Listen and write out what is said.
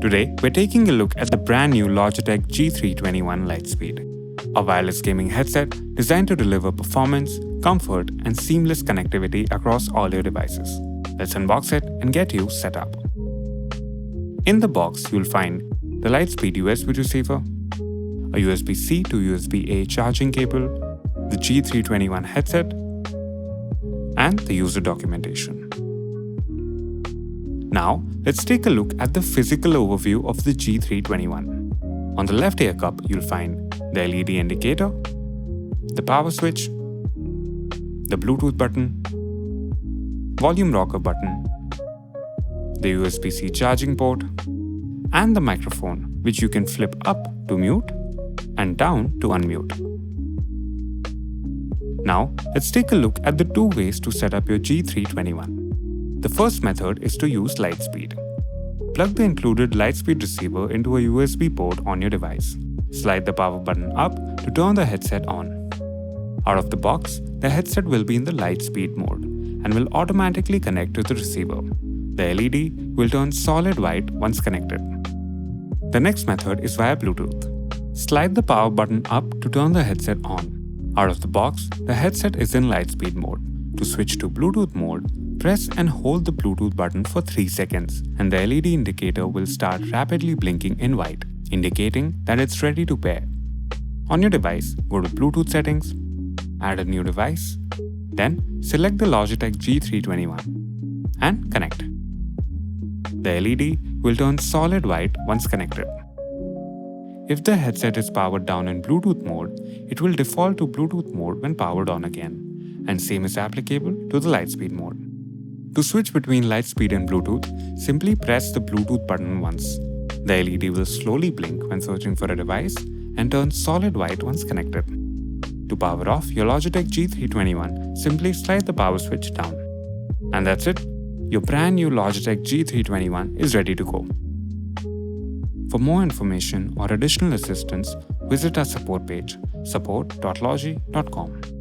Today, we're taking a look at the brand new Logitech G321 LIGHTSPEED, a wireless gaming headset designed to deliver performance, comfort, and seamless connectivity across all your devices. Let's unbox it and get you set up. In the box, you'll find the LIGHTSPEED USB receiver, a USB-C to USB-A charging cable, the G321 headset, and the user documentation. Now, let's take a look at the physical overview of the G321. On the left ear cup, you'll find the LED indicator, the power switch, the Bluetooth button, volume rocker button, the USB-C charging port, and the microphone, which you can flip up to mute and down to unmute. Now, let's take a look at the two ways to set up your G321. The first method is to use LIGHTSPEED. Plug the included LIGHTSPEED receiver into a USB port on your device. Slide the power button up to turn the headset on. Out of the box, the headset will be in the LIGHTSPEED mode and will automatically connect to the receiver. The LED will turn solid white once connected. The next method is via Bluetooth. Slide the power button up to turn the headset on. Out of the box, the headset is in LIGHTSPEED mode. To switch to Bluetooth mode, press and hold the Bluetooth button for 3 seconds and the LED indicator will start rapidly blinking in white, indicating that it's ready to pair. On your device, go to Bluetooth settings, add a new device, then select the Logitech G321 and connect. The LED will turn solid white once connected. If the headset is powered down in Bluetooth mode, it will default to Bluetooth mode when powered on again, and same is applicable to the LIGHTSPEED mode. To switch between LIGHTSPEED and Bluetooth, simply press the Bluetooth button once. The LED will slowly blink when searching for a device and turn solid white once connected. To power off your Logitech G321, simply slide the power switch down. And that's it. Your brand new Logitech G321 is ready to go. For more information or additional assistance, visit our support page support.logi.com.